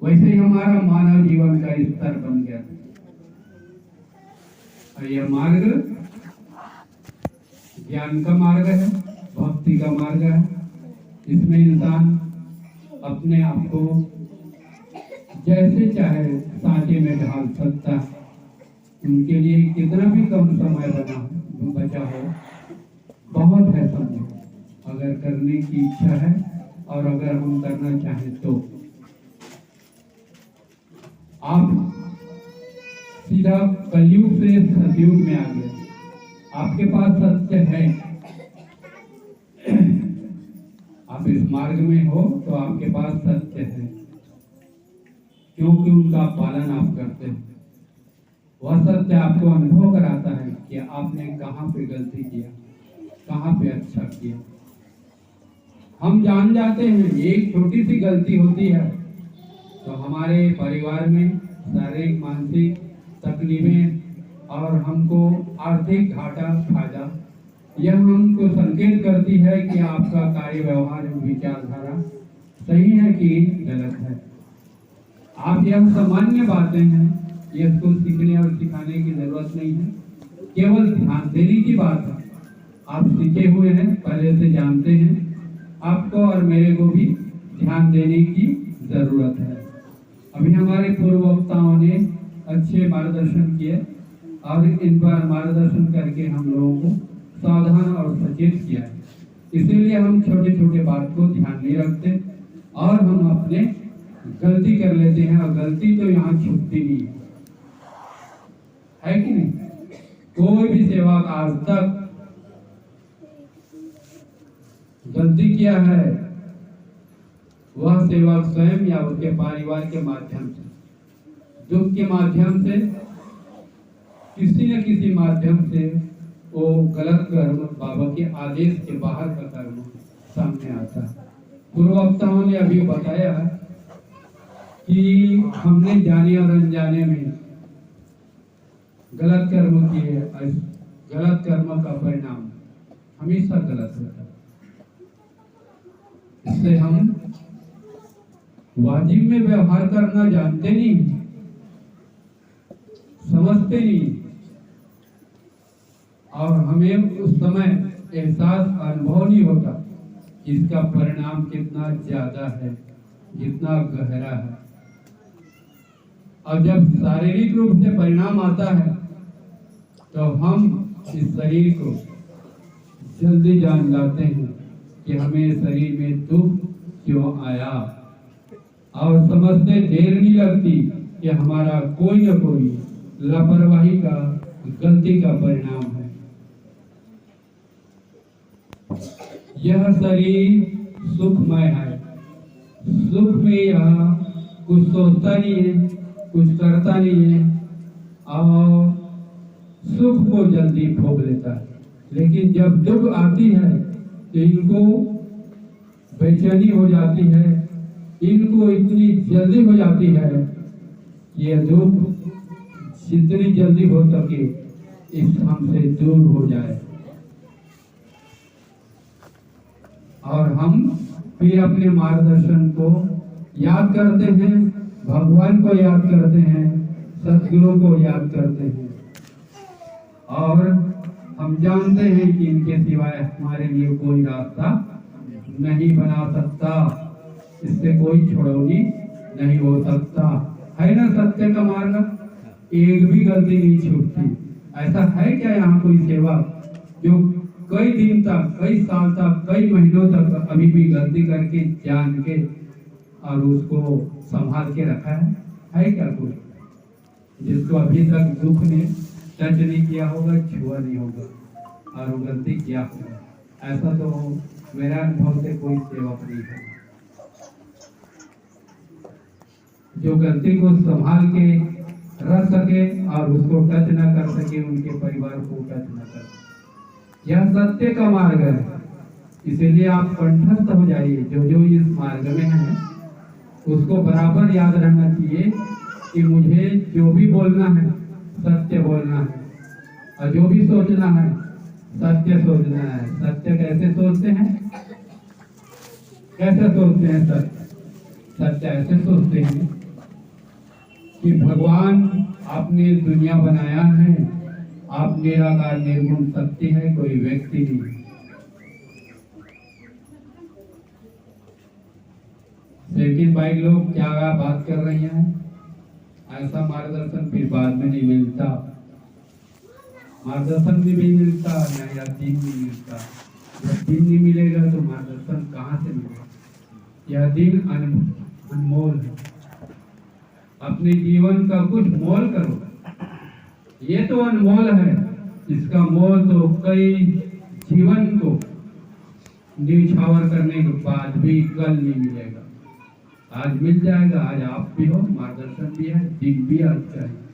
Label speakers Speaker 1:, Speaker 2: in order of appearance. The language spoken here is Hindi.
Speaker 1: वैसे ही हमारा मानव जीवन का स्तर बन गया। और यह मार्ग ज्ञान का मार्ग है, भक्ति का मार्ग है। इसमें इंसान अपने आप को जैसे चाहे सांचे में ढाल सकता है। उनके लिए कितना भी कम समय बचा हो, बहुत है समय, अगर करने की इच्छा है और अगर हम करना चाहें तो। आप सीधा कलयुग से सतयुग में आ गए। आपके पास सत्य है, आप इस मार्ग में हो तो आपके पास सत्य है, क्योंकि उनका पालन आप करते हैं। वह सत्य आपको अनुभव कराता है कि आपने कहाँ पे गलती किया, कहाँ पे अच्छा किया। हम जान जाते हैं एक छोटी सी गलती होती है तो हमारे परिवार में शारीरिक मानसिक तकलीफें और हमको आर्थिक घाटा फायदा, यह हमको संकेत करती है कि आपका कार्य व्यवहार विचारधारा सही है कि गलत है। आप यह सामान्य बातें हैं, इसको सीखने और सिखाने की जरूरत नहीं है, केवल ध्यान देने की बात है। आप सीखे हुए हैं, पहले से जानते हैं, आपको और मेरे को भी ध्यान देने की जरूरत है। अभी हमारे पूर्व वक्ताओं ने अच्छे मार्गदर्शन किए और इन पर मार्गदर्शन करके हम लोगों को सावधान और सचेत किया है। इसीलिए हम छोटे छोटे बात को ध्यान नहीं रखते और हम अपने गलती कर लेते हैं, और गलती तो यहाँ छुपती नहीं है कि नहीं। कोई भी सेवक आज तक गलती किया है, वह सेवक स्वयं या उसके परिवार के माध्यम से, दुख के माध्यम से, किसी न किसी माध्यम से वो गलत कर्म, बाबा के आदेश के बाहर का कर्म सामने आता है। पूर्ववक्ताओं ने अभी बताया कि हमने जाने और अनजाने में गलत कर्म किए, गलत कर्म का परिणाम हमेशा गलत होता है। इससे हम वाजिब में व्यवहार करना जानते नहीं, समझते नहीं, और हमें उस समय एहसास अनुभव नहीं होता इसका परिणाम कितना ज्यादा है, कितना गहरा है। और जब शारीरिक रूप से परिणाम आता है तो हम इस शरीर को जल्दी जान जाते हैं कि हमें शरीर में दुख क्यों आया, और समझते देर नहीं लगती कि हमारा कोई न कोई लापरवाही का, गलती का परिणाम है। यह शरीर सुखमय है, सुख में यह कुछ सोचता नहीं है, कुछ करता नहीं है और सुख को जल्दी भोग लेता है। लेकिन जब दुख आती है तो इनको बेचैनी हो जाती है, इनको इतनी जल्दी हो जाती है कि यह दुख जितनी जल्दी हो सके इस हमसे दूर हो जाए, और हम फिर अपने मार्गदर्शन को याद करते हैं, भगवान को याद करते हैं, सदगुरु को याद करते हैं, और हम जानते हैं कि इनके सिवाय हमारे लिए कोई रास्ता नहीं बना सकता, इससे कोई छुड़ौनी नहीं हो सकता। है ना सत्य का मार्ग, एक भी गलती नहीं छूटती। ऐसा है क्या यहाँ कोई सेवा जो कई दिन तक, कई साल तक, कई महीनों तक अभी भी गलती करके जान के और उसको संभाल के रखा है क्या कोई, जिसको अभी तक दुख ने टच नहीं किया होगा, छुआ नहीं होगा और वो गलती किया होगा? ऐसा तो मेरा अनुभव से कोई सेवक नहीं है जो गलती को संभाल के रख सके और उसको टच न कर सके, उनके परिवार को टच न कर सके। यह सत्य का मार्ग है, इसीलिए आप कंठस्थ हो जाइए। जो जो इस मार्ग में है उसको बराबर याद रहना चाहिए कि मुझे जो भी बोलना है सत्य बोलना है, और जो भी सोचना है सत्य सोचना है। सत्य कैसे सोचते हैं, कैसे सोचते हैं? सत्य ऐसे सोचते हैं कि भगवान आपने दुनिया बनाया है, आप निराकार निर्गुण सत्य है, कोई व्यक्ति नहीं। लेकिन भाई लोग क्या बात कर रही हैं, ऐसा मार्गदर्शन फिर बाद में नहीं मिलता, मार्गदर्शन भी नहीं मिलता, या दिन नहीं मिलता। जब दिन नहीं मिलेगा तो मार्गदर्शन कहाँ से मिलेगा? यह दिन अनमोल है, अपने जीवन का कुछ मोल करो। ये तो अनमोल है, इसका मोल तो कई जीवन को न्यौछावर करने के बाद भी कल नहीं मिलेगा। आज मिल जाएगा, आज आप भी हो, मार्गदर्शन भी है, दिन भी अच्छा है।